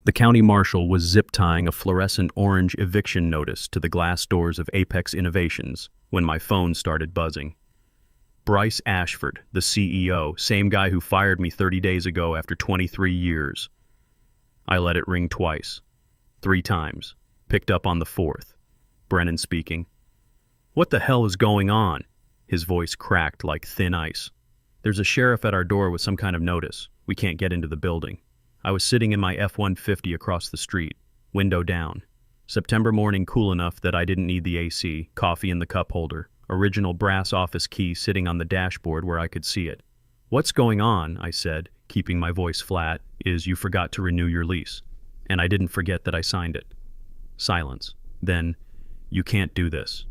The county marshal was zip-tying a fluorescent orange eviction notice to the glass doors of Apex Innovations when my phone started buzzing. Bryce Ashford, the CEO, same guy who fired me 30 days ago after 23 years. I let it ring twice. 3 times. Picked up on the 4th. Brennan speaking. "What the hell is going on?" His voice cracked like thin ice. "There's a sheriff at our door with some kind of notice. We can't get into the building." I was sitting in my F-150 across the street, window down. September morning cool enough that I didn't need the AC, coffee in the cup holder, original brass office key sitting on the dashboard where I could see it. "What's going on," I said, keeping my voice flat, "is you forgot to renew your lease. And I didn't forget that I signed it." Silence. Then, "You can't do this."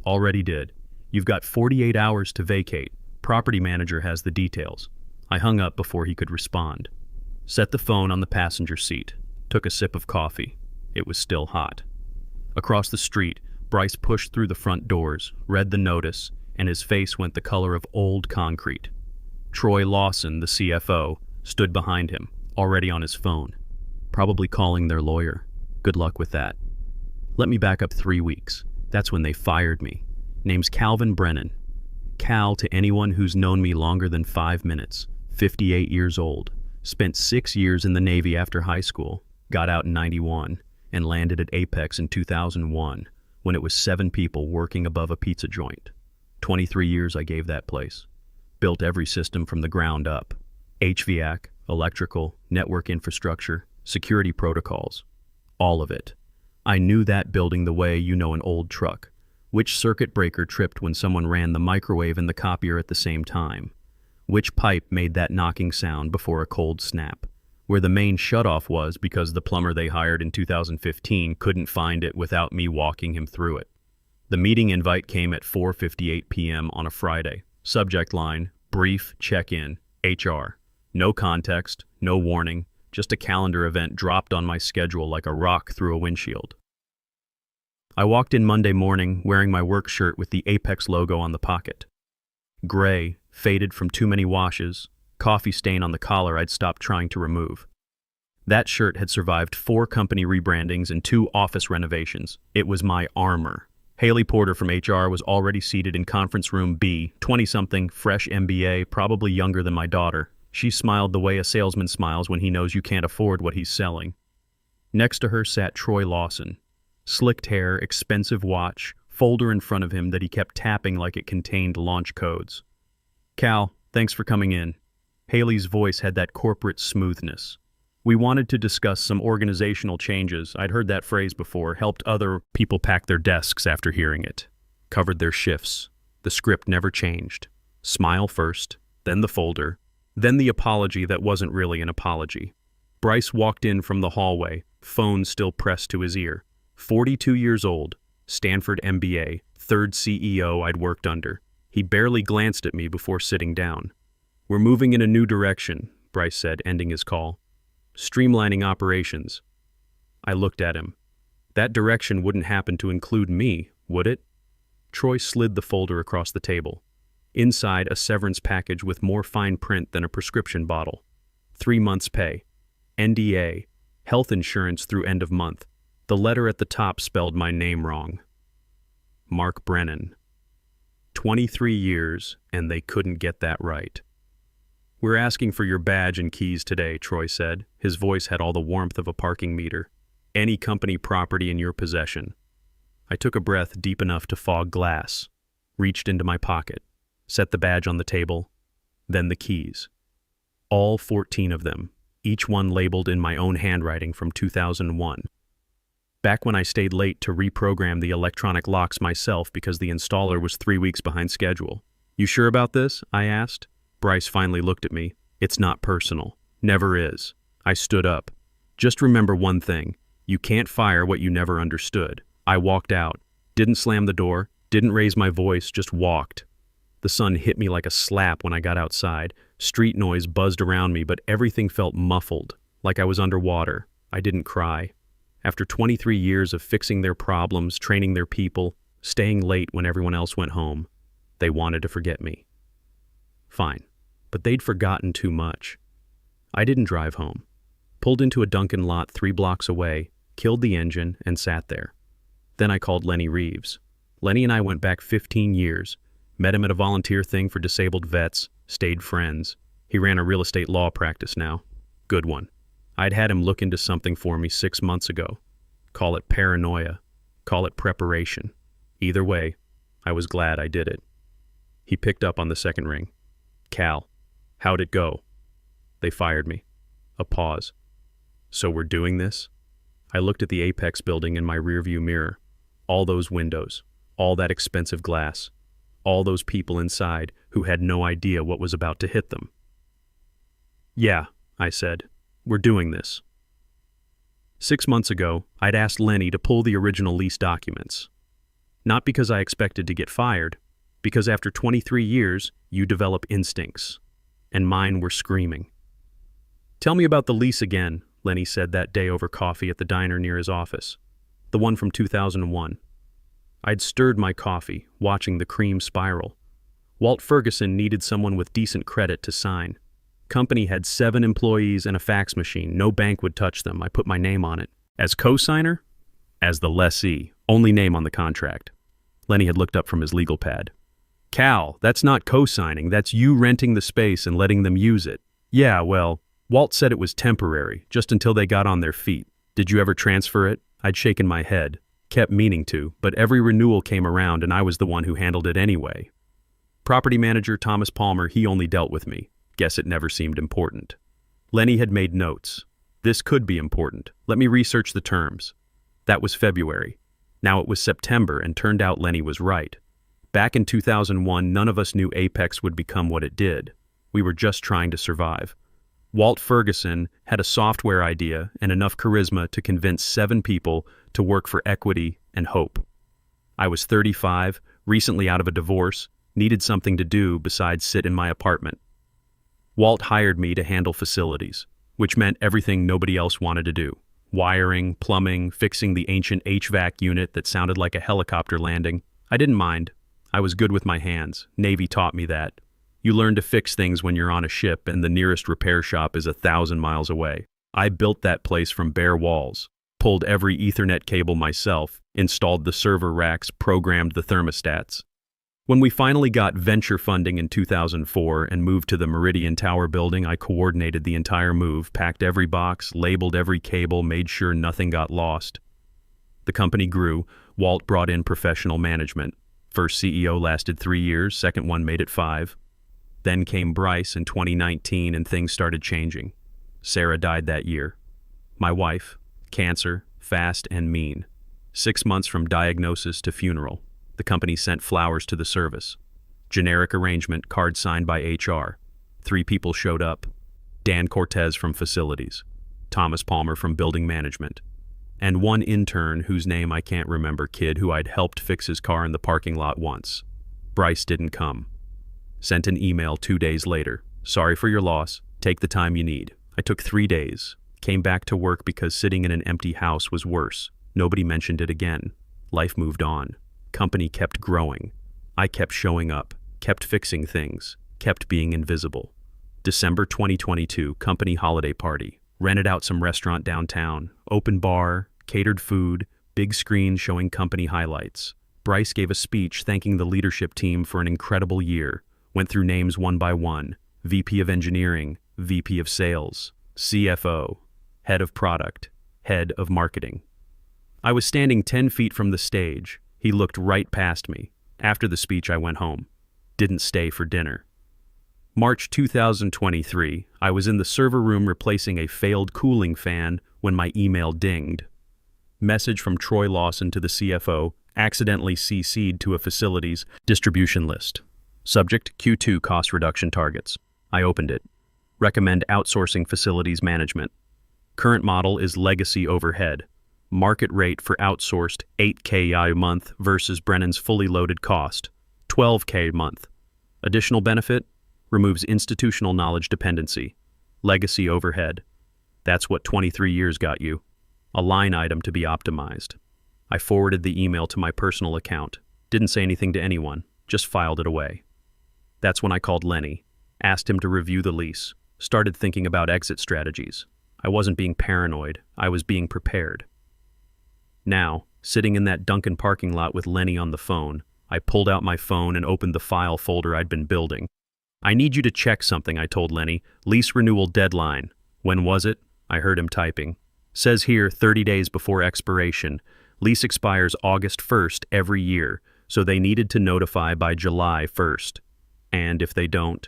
"Already did. You've got 48 hours to vacate. Property manager has the details." I hung up before he could respond. Set the phone on the passenger seat. Took a sip of coffee. It was still hot. Across the street, Bryce pushed through the front doors, read the notice, and his face went the color of old concrete. Troy Lawson, the CFO, stood behind him, already on his phone. Probably calling their lawyer. Good luck with that. Let me back up 3 weeks. That's when they fired me. Name's Calvin Brennan. Cal to anyone who's known me longer than 5 minutes. 58 years old. Spent 6 years in the Navy after high school. Got out in '91 and landed at Apex in 2001 when it was 7 people working above a pizza joint. 23 years I gave that place. Built every system from the ground up. HVAC, electrical, network infrastructure, security protocols. All of it. I knew that building the way you know an old truck. Which circuit breaker tripped when someone ran the microwave and the copier at the same time? Which pipe made that knocking sound before a cold snap? Where the main shutoff was because the plumber they hired in 2015 couldn't find it without me walking him through it. The meeting invite came at 4:58 p.m. on a Friday. Subject line, brief check-in, HR. No context, no warning, just a calendar event dropped on my schedule like a rock through a windshield. I walked in Monday morning wearing my work shirt with the Apex logo on the pocket. Gray, faded from too many washes, coffee stain on the collar I'd stopped trying to remove. That shirt had survived 4 company rebrandings and 2 office renovations. It was my armor. Haley Porter from HR was already seated in conference room B, 20-something, fresh MBA, probably younger than my daughter. She smiled the way a salesman smiles when he knows you can't afford what he's selling. Next to her sat Troy Lawson. Slicked hair, expensive watch, folder in front of him that he kept tapping like it contained launch codes. "Cal, thanks for coming in." Haley's voice had that corporate smoothness. "We wanted to discuss some organizational changes." I'd heard that phrase before, helped other people pack their desks after hearing it. Covered their shifts. The script never changed. Smile first, then the folder, then the apology that wasn't really an apology. Bryce walked in from the hallway, phone still pressed to his ear. 42 years old, Stanford MBA, 3rd CEO I'd worked under. He barely glanced at me before sitting down. "We're moving in a new direction," Bryce said, ending his call. "Streamlining operations." I looked at him. That direction wouldn't happen to include me, would it? Troy slid the folder across the table. Inside, a severance package with more fine print than a prescription bottle. 3 months' pay. NDA. Health insurance through end of month. The letter at the top spelled my name wrong. Mark Brennan. 23 years, and they couldn't get that right. "We're asking for your badge and keys today," Troy said. His voice had all the warmth of a parking meter. "Any company property in your possession." I took a breath deep enough to fog glass, reached into my pocket, set the badge on the table, then the keys. All 14 of them, each one labeled in my own handwriting from 2001. Back when I stayed late to reprogram the electronic locks myself because the installer was 3 weeks behind schedule. "You sure about this?" I asked. Bryce finally looked at me. "It's not personal. Never is." I stood up. "Just remember one thing. You can't fire what you never understood." I walked out. Didn't slam the door. Didn't raise my voice. Just walked. The sun hit me like a slap when I got outside. Street noise buzzed around me, but everything felt muffled, like I was underwater. I didn't cry. After 23 years of fixing their problems, training their people, staying late when everyone else went home, they wanted to forget me. Fine, but they'd forgotten too much. I didn't drive home. Pulled into a Dunkin' lot 3 blocks away, killed the engine, and sat there. Then I called Lenny Reeves. Lenny and I went back 15 years, met him at a volunteer thing for disabled vets, stayed friends. He ran a real estate law practice now. Good one. I'd had him look into something for me 6 months ago. Call it paranoia. Call it preparation. Either way, I was glad I did it. He picked up on the second ring. Cal, how'd it go? They fired me. A pause. So we're doing this? I looked at the Apex building in my rearview mirror. All those windows, all that expensive glass, all those people inside who had no idea what was about to hit them. Yeah, I said, we're doing this. 6 months ago, I'd asked Lenny to pull the original lease documents. Not because I expected to get fired, because after 23 years, you develop instincts. And mine were screaming. Tell me about the lease again, Lenny said that day over coffee at the diner near his office. The one from 2001. I'd stirred my coffee, watching the cream spiral. Walt Ferguson needed someone with decent credit to sign. Company had 7 employees and a fax machine. No bank would touch them. I put my name on it. As co-signer? As the lessee. Only name on the contract. Lenny had looked up from his legal pad. Cal, that's not co-signing. That's you renting the space and letting them use it. Yeah, well, Walt said it was temporary, just until they got on their feet. Did you ever transfer it? I'd shaken my head. Kept meaning to, but every renewal came around and I was the one who handled it anyway. Property manager Thomas Palmer, he only dealt with me. Guess it never seemed important. Lenny had made notes. This could be important. Let me research the terms. That was February. Now it was September, and turned out Lenny was right. Back in 2001, none of us knew Apex would become what it did. We were just trying to survive. Walt Ferguson had a software idea and enough charisma to convince 7 people to work for equity and hope. I was 35, recently out of a divorce, needed something to do besides sit in my apartment. Walt hired me to handle facilities, which meant everything nobody else wanted to do. Wiring, plumbing, fixing the ancient HVAC unit that sounded like a helicopter landing. I didn't mind. I was good with my hands. Navy taught me that. You learn to fix things when you're on a ship and the nearest repair shop is 1,000 miles away. I built that place from bare walls, pulled every Ethernet cable myself, installed the server racks, programmed the thermostats. When we finally got venture funding in 2004 and moved to the Meridian Tower building, I coordinated the entire move, packed every box, labeled every cable, made sure nothing got lost. The company grew. Walt brought in professional management. First CEO lasted 3 years, second one made it 5. Then came Bryce in 2019 and things started changing. Sarah died that year. My wife, cancer, fast and mean. 6 months from diagnosis to funeral. The company sent flowers to the service. Generic arrangement, card signed by HR. 3 people showed up. Dan Cortez from facilities. Thomas Palmer from building management. And 1 intern whose name I can't remember, kid who I'd helped fix his car in the parking lot once. Bryce didn't come. Sent an email 2 days later. Sorry for your loss. Take the time you need. I took 3 days. Came back to work because sitting in an empty house was worse. Nobody mentioned it again. Life moved on. Company kept growing. I kept showing up, kept fixing things, kept being invisible. December 2022, company holiday party. Rented out some restaurant downtown. Open bar, catered food, big screen showing company highlights. Bryce gave a speech thanking the leadership team for an incredible year. Went through names one by one. VP of Engineering, VP of Sales, CFO, Head of Product, Head of Marketing. I was standing 10 feet from the stage. He looked right past me. After the speech, I went home. Didn't stay for dinner. March 2023, I was in the server room replacing a failed cooling fan when my email dinged. Message from Troy Lawson to the CFO, accidentally CC'd to a facilities distribution list. Subject, Q2 cost reduction targets. I opened it. Recommend outsourcing facilities management. Current model is legacy overhead. Market rate for outsourced $8K a month versus Brennan's fully loaded cost, $12K a month. Additional benefit? Removes institutional knowledge dependency. Legacy overhead. That's what 23 years got you. A line item to be optimized. I forwarded the email to my personal account. Didn't say anything to anyone, just filed it away. That's when I called Lenny, asked him to review the lease, started thinking about exit strategies. I wasn't being paranoid, I was being prepared. Now, sitting in that Dunkin' parking lot with Lenny on the phone, I pulled out my phone and opened the file folder I'd been building. "I need you to check something," I told Lenny. "Lease renewal deadline." "When was it?" I heard him typing. "Says here 30 days before expiration. Lease expires August 1st every year, so they needed to notify by July 1st. And if they don't,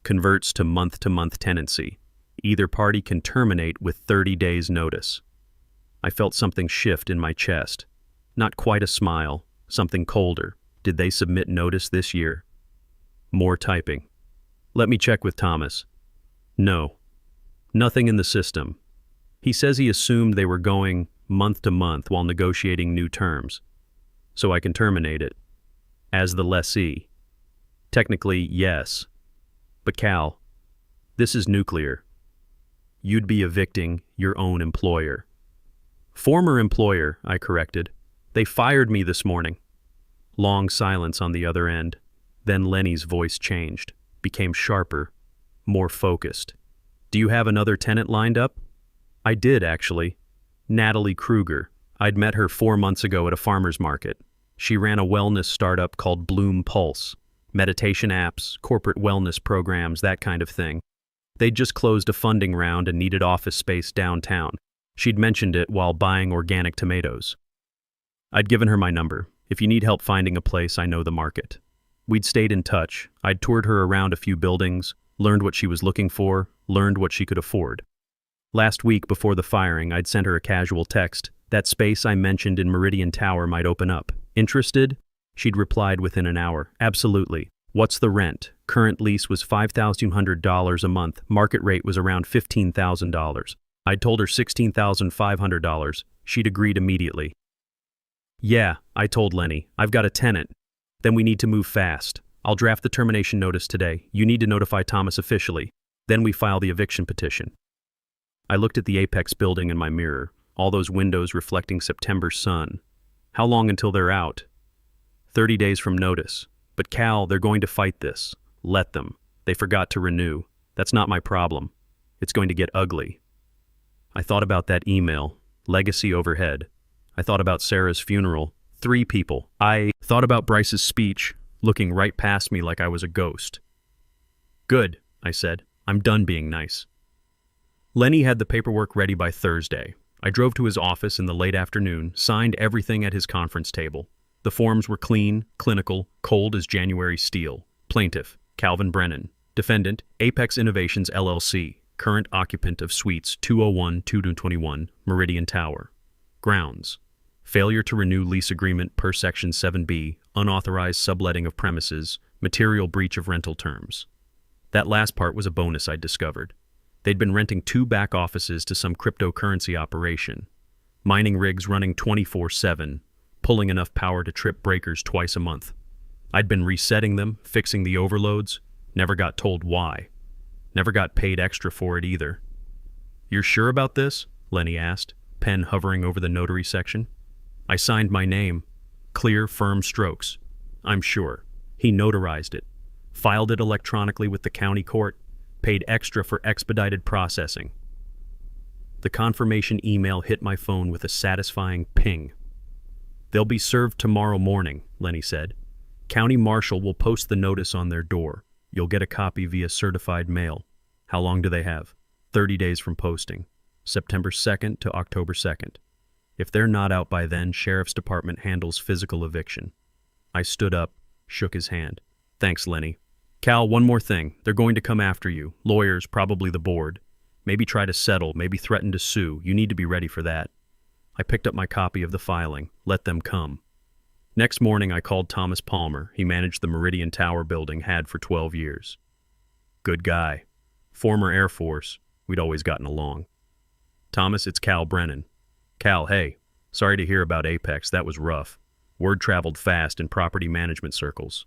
converts to month tenancy. Either party can terminate with 30 days notice." I felt something shift in my chest. Not quite a smile, something colder. Did they submit notice this year? More typing. "Let me check with Thomas." "No. Nothing in the system. He says he assumed they were going month to month while negotiating new terms. So I can terminate it. As the lessee. Technically, yes. But Cal, this is nuclear. You'd be evicting your own employer." "Former employer," I corrected. "They fired me this morning." Long silence on the other end. Then Lenny's voice changed, became sharper, more focused. "Do you have another tenant lined up?" I did, actually. Natalie Kruger. I'd met her 4 months ago at a farmer's market. She ran a wellness startup called Bloom Pulse. Meditation apps, corporate wellness programs, that kind of thing. They'd just closed a funding round and needed office space downtown. She'd mentioned it while buying organic tomatoes. I'd given her my number. "If you need help finding a place, I know the market." We'd stayed in touch. I'd toured her around a few buildings, learned what she was looking for, learned what she could afford. Last week before the firing, I'd sent her a casual text. That space I mentioned in Meridian Tower might open up. "Interested?" She'd replied within an hour. "Absolutely. What's the rent?" Current lease was $5,200 a month. Market rate was around $15,000. I'd told her $16,500. She'd agreed immediately. "Yeah," I told Lenny. "I've got a tenant. Then we need to move fast. I'll draft the termination notice today. You need to notify Thomas officially. Then we file the eviction petition." I looked at the Apex building in my mirror, all those windows reflecting September sun. How long until they're out? 30 days from notice. But Cal, they're going to fight this. Let them. They forgot to renew. That's not my problem. It's going to get ugly. I thought about that email, legacy overhead. I thought about Sarah's funeral, 3 people. I thought about Bryce's speech, looking right past me like I was a ghost. "Good," I said. "I'm done being nice." Lenny had the paperwork ready by Thursday. I drove to his office in the late afternoon, signed everything at his conference table. The forms were clean, clinical, cold as January steel. Plaintiff, Calvin Brennan. Defendant, Apex Innovations LLC, current occupant of Suites 201-221, Meridian Tower. Grounds, failure to renew lease agreement per Section 7B, unauthorized subletting of premises, material breach of rental terms. That last part was a bonus I'd discovered. They'd been renting 2 back offices to some cryptocurrency operation. Mining rigs running 24/7, pulling enough power to trip breakers twice a month. I'd been resetting them, fixing the overloads, never got told why. Never got paid extra for it either. "You're sure about this?" Lenny asked, pen hovering over the notary section. I signed my name. Clear, firm strokes. "I'm sure." He notarized it, filed it electronically with the county court, paid extra for expedited processing. The confirmation email hit my phone with a satisfying ping. "They'll be served tomorrow morning," Lenny said. "County marshal will post the notice on their door. You'll get a copy via certified mail. How long do they have?" 30 days from posting. September 2nd to October 2nd. If they're not out by then, Sheriff's Department handles physical eviction. I stood up, shook his hand. "Thanks, Lenny. Cal, one more thing. They're going to come after you. Lawyers, probably the board. Maybe try to settle, maybe threaten to sue. You need to be ready for that." I picked up my copy of the filing. Let them come. Next morning, I called Thomas Palmer. He managed the Meridian Tower building, had for 12 years. Good guy. Former Air Force. We'd always gotten along. "Thomas, it's Cal Brennan." "Cal, hey. Sorry to hear about Apex. That was rough. Word traveled fast in property management circles."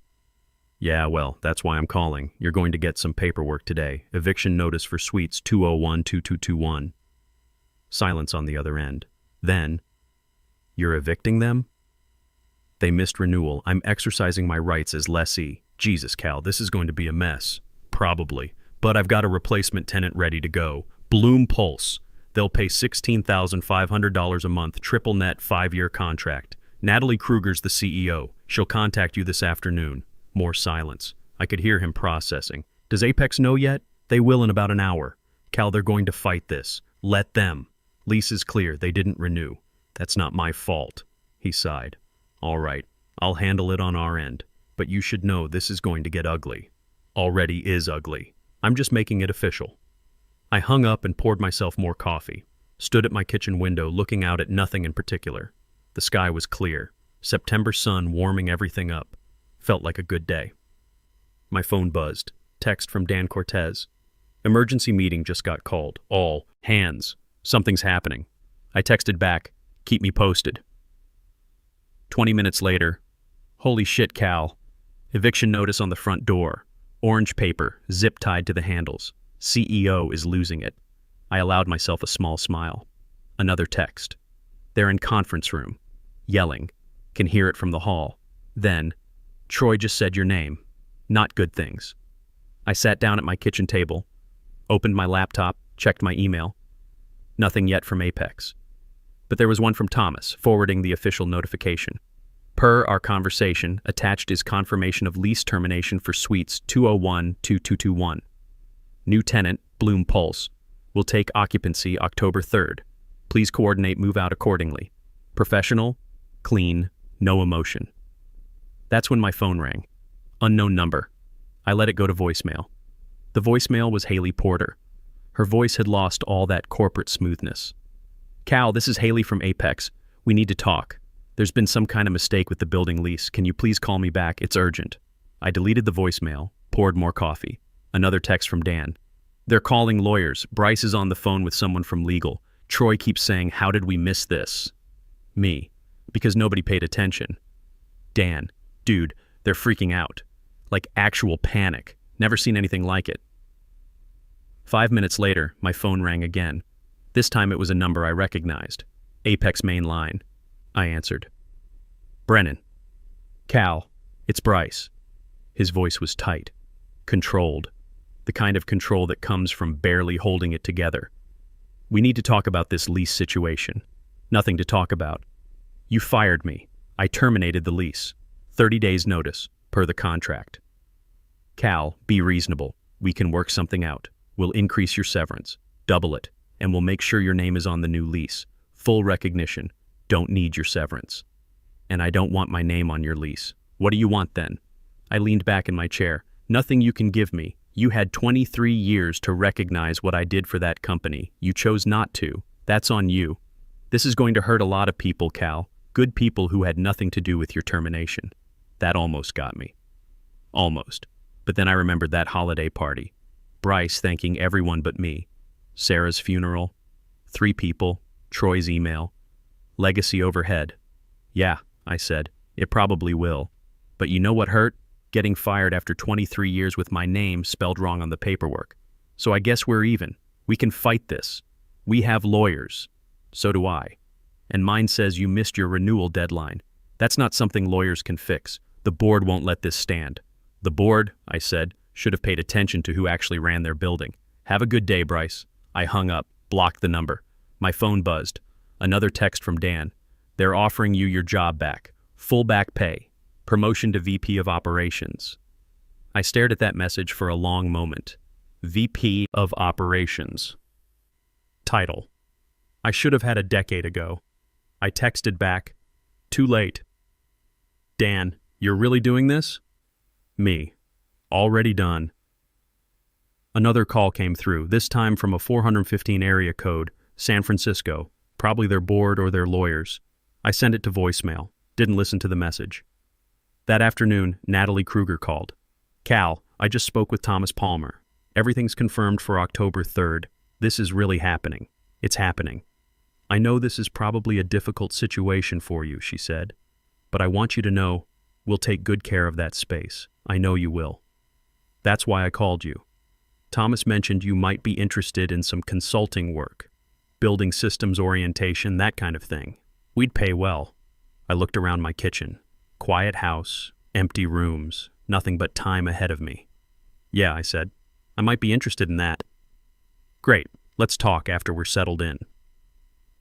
"Yeah, well, that's why I'm calling. You're going to get some paperwork today. Eviction notice for Suites 201-2221. Silence on the other end. Then, "You're evicting them?" "They missed renewal. I'm exercising my rights as lessee." "Jesus, Cal, this is going to be a mess." "Probably. But I've got a replacement tenant ready to go. Bloom Pulse. They'll pay $16,500 a month, triple net 5-year contract. Natalie Kruger's the CEO. She'll contact you this afternoon. More silence. I could hear him processing. Does Apex know yet? They will in about an hour. Cal, they're going to fight this. Let them. Lease is clear. They didn't renew. That's not my fault. He sighed. All right. I'll handle it on our end. But you should know this is going to get ugly. Already is ugly. I'm just making it official. I hung up and poured myself more coffee. Stood at my kitchen window looking out at nothing in particular. The sky was clear. September sun warming everything up. Felt like a good day. My phone buzzed. Text from Dan Cortez. Emergency meeting just got called. All hands. Something's happening. I texted back. Keep me posted. 20 minutes later. Holy shit, Cal. Eviction notice on the front door. Orange paper, zip tied to the handles. CEO is losing it. I allowed myself a small smile. Another text. They're in conference room. Yelling. Can hear it from the hall. Then, Troy just said your name. Not good things. I sat down at my kitchen table, opened my laptop, checked my email. Nothing yet from Apex. But there was one from Thomas, forwarding the official notification. Per our conversation, attached is confirmation of lease termination for Suites 201-2221. New tenant, Bloom Pulse. Will take occupancy October 3rd. Please coordinate move out accordingly. Professional, clean, no emotion. That's when my phone rang. Unknown number. I let it go to voicemail. The voicemail was Haley Porter. Her voice had lost all that corporate smoothness. Cal, this is Haley from Apex. We need to talk. There's been some kind of mistake with the building lease. Can you please call me back? It's urgent. I deleted the voicemail, poured more coffee. Another text from Dan. They're calling lawyers. Bryce is on the phone with someone from legal. Troy keeps saying, how did we miss this? Me. Because nobody paid attention. Dan. Dude, they're freaking out. Like actual panic. Never seen anything like it. 5 minutes later, my phone rang again. This time it was a number I recognized. Apex main line. I answered. Brennan. Cal. It's Bryce. His voice was tight. Controlled. The kind of control that comes from barely holding it together. We need to talk about this lease situation. Nothing to talk about. You fired me. I terminated the lease. 30 days notice, per the contract. Cal, be reasonable. We can work something out. We'll increase your severance. Double it. And we'll make sure your name is on the new lease. Full recognition. Don't need your severance. And I don't want my name on your lease. What do you want then? I leaned back in my chair. Nothing you can give me. You had 23 years to recognize what I did for that company. You chose not to. That's on you. This is going to hurt a lot of people, Cal. Good people who had nothing to do with your termination. That almost got me. Almost. But then I remembered that holiday party. Bryce thanking everyone but me. Sarah's funeral. 3 people. Troy's email. Legacy overhead. Yeah, I said. It probably will. But you know what hurt? Getting fired after 23 years with my name spelled wrong on the paperwork. So I guess we're even. We can fight this. We have lawyers. So do I. And mine says you missed your renewal deadline. That's not something lawyers can fix. The board won't let this stand. The board, I said, should have paid attention to who actually ran their building. Have a good day, Bryce. I hung up, blocked the number. My phone buzzed. Another text from Dan. They're offering you your job back. Full back pay. Promotion to VP of Operations. I stared at that message for a long moment. VP of Operations. Title. I should have had a decade ago. I texted back. Too late. Dan, you're really doing this? Me. Already done. Another call came through, this time from a 415 area code, San Francisco, probably their board or their lawyers. I sent it to voicemail, didn't listen to the message. That afternoon, Natalie Kruger called. Cal, I just spoke with Thomas Palmer. Everything's confirmed for October 3rd. This is really happening. It's happening. I know this is probably a difficult situation for you, she said. But I want you to know, we'll take good care of that space. I know you will. That's why I called you. Thomas mentioned you might be interested in some consulting work. Building systems orientation, that kind of thing. We'd pay well. I looked around my kitchen. Quiet house, empty rooms, nothing but time ahead of me. Yeah, I said. I might be interested in that. Great. Let's talk after we're settled in.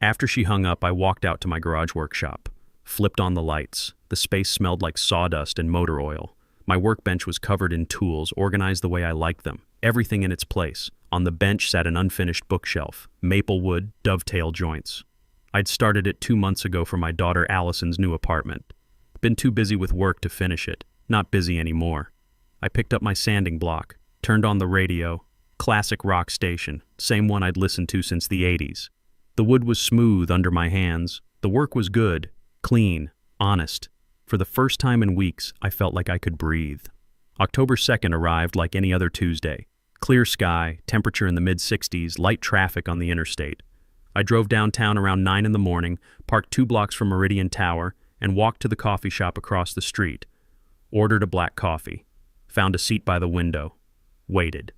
After she hung up, I walked out to my garage workshop, flipped on the lights. The space smelled like sawdust and motor oil. My workbench was covered in tools, organized the way I liked them, everything in its place. On the bench sat an unfinished bookshelf, maple wood, dovetail joints. I'd started it 2 months ago for my daughter Allison's new apartment. Been too busy with work to finish it. Not busy anymore. I picked up my sanding block, turned on the radio. Classic rock station, same one I'd listened to since the 80s. The wood was smooth under my hands. The work was good, clean, honest. For the first time in weeks, I felt like I could breathe. October 2nd arrived like any other Tuesday. Clear sky, temperature in the mid-60s, light traffic on the interstate. I drove downtown around 9 in the morning, parked 2 blocks from Meridian Tower, and walked to the coffee shop across the street. Ordered a black coffee. Found a seat by the window. Waited.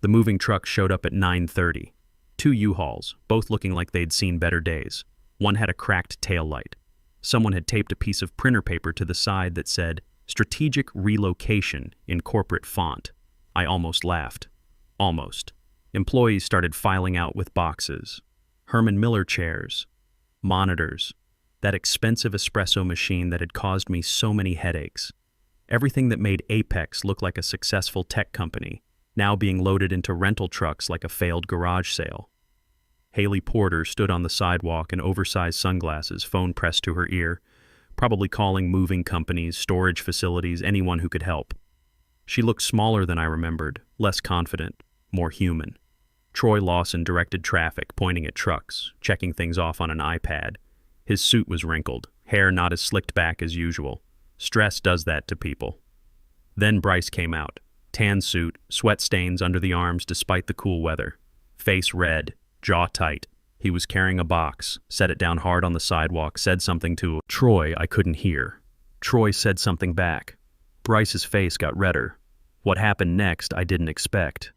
The moving truck showed up at 9:30. 2 U-Hauls, both looking like they'd seen better days. One had a cracked taillight. Someone had taped a piece of printer paper to the side that said, "Strategic Relocation" in corporate font. I almost laughed. Almost. Employees started filing out with boxes. Herman Miller chairs. Monitors. That expensive espresso machine that had caused me so many headaches. Everything that made Apex look like a successful tech company, now being loaded into rental trucks like a failed garage sale. Haley Porter stood on the sidewalk in oversized sunglasses, phone pressed to her ear, probably calling moving companies, storage facilities, anyone who could help. She looked smaller than I remembered, less confident, more human. Troy Lawson directed traffic, pointing at trucks, checking things off on an iPad. His suit was wrinkled, hair not as slicked back as usual. Stress does that to people. Then Bryce came out. Tan suit, sweat stains under the arms despite the cool weather. Face red, jaw tight. He was carrying a box, set it down hard on the sidewalk, said something to Troy I couldn't hear. Troy said something back. Bryce's face got redder. What happened next I didn't expect.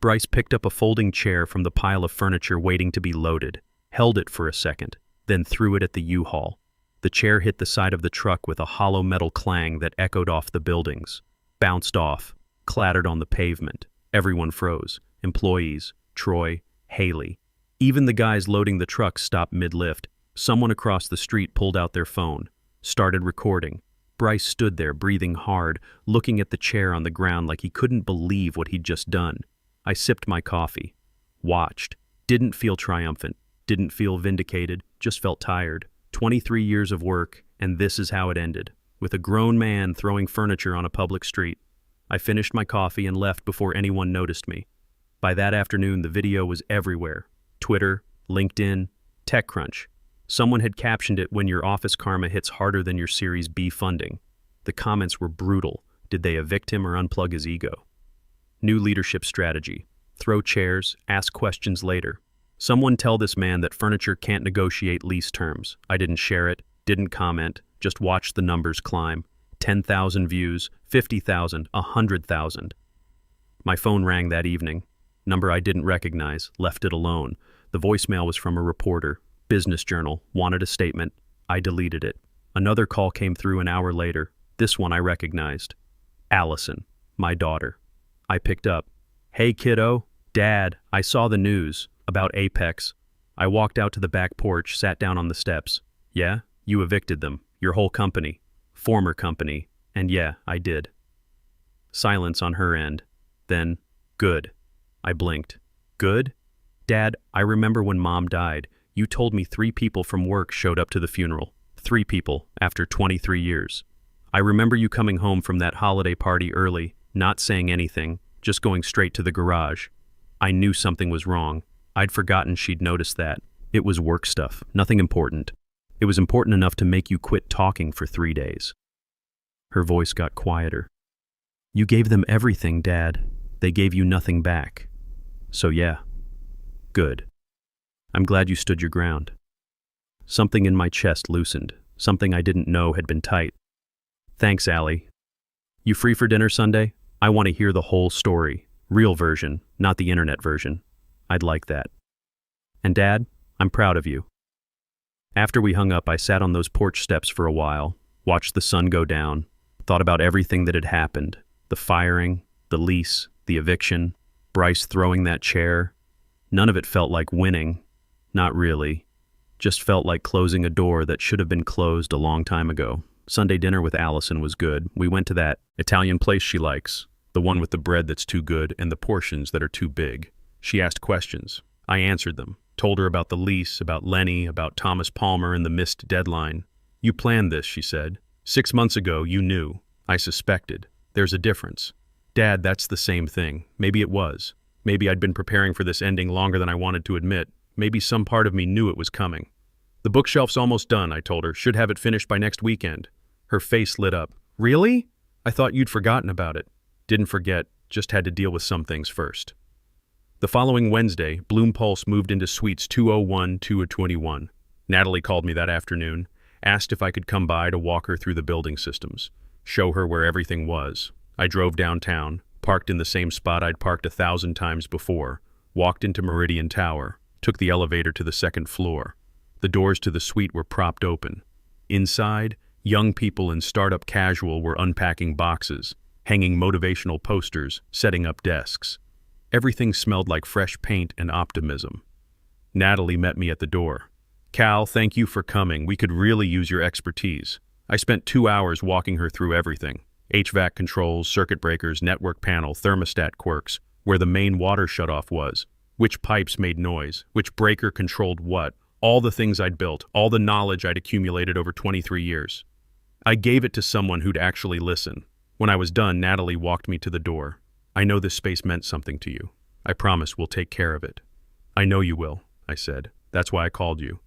Bryce picked up a folding chair from the pile of furniture waiting to be loaded, held it for a second, then threw it at the U-Haul. The chair hit the side of the truck with a hollow metal clang that echoed off the buildings, bounced off, clattered on the pavement. Everyone froze. Employees, Troy, Haley. Even the guys loading the truck stopped mid-lift. Someone across the street pulled out their phone, started recording. Bryce stood there, breathing hard, looking at the chair on the ground like he couldn't believe what he'd just done. I sipped my coffee, watched, didn't feel triumphant, didn't feel vindicated, just felt tired. 23 years of work, and this is how it ended, with a grown man throwing furniture on a public street. I finished my coffee and left before anyone noticed me. By that afternoon, the video was everywhere. Twitter, LinkedIn, TechCrunch. Someone had captioned it, "When your office karma hits harder than your Series B funding." The comments were brutal. Did they evict him or unplug his ego? New leadership strategy. Throw chairs, ask questions later. Someone tell this man that furniture can't negotiate lease terms. I didn't share it, didn't comment, just watched the numbers climb. 10,000 views, 50,000, 100,000. My phone rang that evening. Number I didn't recognize, left it alone. The voicemail was from a reporter, Business Journal, wanted a statement. I deleted it. Another call came through an hour later. This one I recognized. Allison, my daughter. I picked up. "Hey kiddo, Dad, I saw the news about Apex." I walked out to the back porch, sat down on the steps. "Yeah, you evicted them, your whole company, former company, and yeah, I did." Silence on her end. Then, "Good." I blinked. "Good? Dad, I remember when Mom died, you told me 3 people from work showed up to the funeral. 3 people, after 23 years. I remember you coming home from that holiday party early, not saying anything, just going straight to the garage. I knew something was wrong. I'd forgotten she'd noticed that. It was work stuff, nothing important. It was important enough to make you quit talking for 3 days. Her voice got quieter. "You gave them everything, Dad. They gave you nothing back. So yeah, good. I'm glad you stood your ground." Something in my chest loosened, something I didn't know had been tight. "Thanks, Allie. You free for dinner Sunday? I want to hear the whole story, real version, not the internet version. I'd like that. And Dad, I'm proud of you." After we hung up, I sat on those porch steps for a while, watched the sun go down, thought about everything that had happened, the firing, the lease, the eviction, Bryce throwing that chair. None of it felt like winning. Not really. Just felt like closing a door that should have been closed a long time ago. Sunday dinner with Allison was good. We went to that Italian place she likes, the one with the bread that's too good and the portions that are too big. She asked questions. I answered them. Told her about the lease, about Lenny, about Thomas Palmer and the missed deadline. You planned this, she said. 6 months ago, you knew. I suspected. There's a difference. Dad, that's the same thing. Maybe it was. Maybe I'd been preparing for this ending longer than I wanted to admit. Maybe some part of me knew it was coming. The bookshelf's almost done, I told her. Should have it finished by next weekend. Her face lit up. Really? I thought you'd forgotten about it. Didn't forget, just had to deal with some things first. The following Wednesday, Bloom Pulse moved into suites 201, 221. Natalie called me that afternoon, asked if I could come by to walk her through the building systems, show her where everything was. I drove downtown, parked in the same spot I'd parked 1,000 times before, walked into Meridian Tower, took the elevator to the second floor. The doors to the suite were propped open. Inside, young people in startup casual were unpacking boxes, hanging motivational posters, setting up desks. Everything smelled like fresh paint and optimism. Natalie met me at the door. Cal, thank you for coming. We could really use your expertise. I spent 2 hours walking her through everything. HVAC controls, circuit breakers, network panel, thermostat quirks, where the main water shutoff was, which pipes made noise, which breaker controlled what, all the things I'd built, all the knowledge I'd accumulated over 23 years. I gave it to someone who'd actually listen. When I was done, Natalie walked me to the door. I know this space meant something to you. I promise we'll take care of it. I know you will, I said. That's why I called you.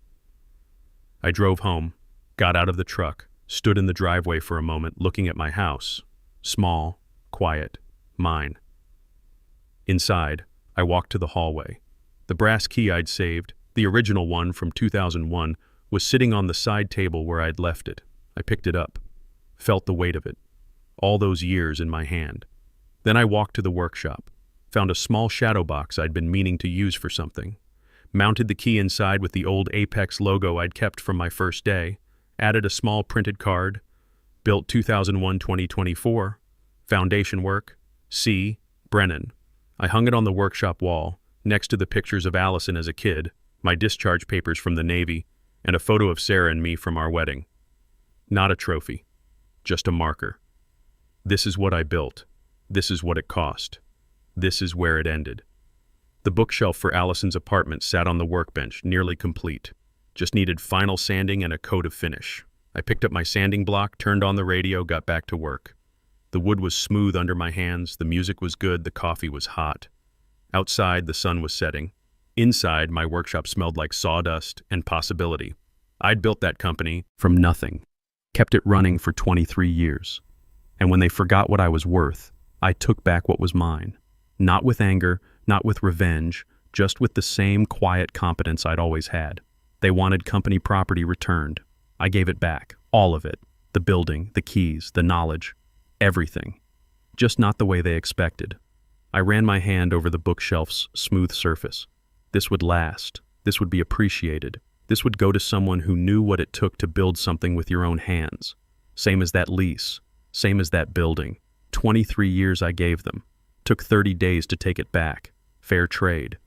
I drove home, got out of the truck, stood in the driveway for a moment looking at my house. Small, quiet, mine. Inside, I walked to the hallway. The brass key I'd saved, the original one from 2001, was sitting on the side table where I'd left it. I picked it up, felt the weight of it, all those years in my hand. Then I walked to the workshop, found a small shadow box I'd been meaning to use for something, mounted the key inside with the old Apex logo I'd kept from my first day, added a small printed card, built 2001-2024, foundation work, C. Brennan. I hung it on the workshop wall, next to the pictures of Allison as a kid, my discharge papers from the Navy, and a photo of Sarah and me from our wedding. Not a trophy, just a marker. This is what I built. This is what it cost. This is where it ended. The bookshelf for Allison's apartment sat on the workbench, nearly complete. Just needed final sanding and a coat of finish. I picked up my sanding block, turned on the radio, got back to work. The wood was smooth under my hands, the music was good, the coffee was hot. Outside, the sun was setting. Inside, my workshop smelled like sawdust and possibility. I'd built that company from nothing, kept it running for 23 years. And when they forgot what I was worth, I took back what was mine. Not with anger, not with revenge, just with the same quiet competence I'd always had. They wanted company property returned. I gave it back, all of it. The building, the keys, the knowledge, everything. Just not the way they expected. I ran my hand over the bookshelf's smooth surface. This would last. This would be appreciated. This would go to someone who knew what it took to build something with your own hands. Same as that lease. Same as that building. 23 years I gave them. Took 30 days to take it back. Fair trade.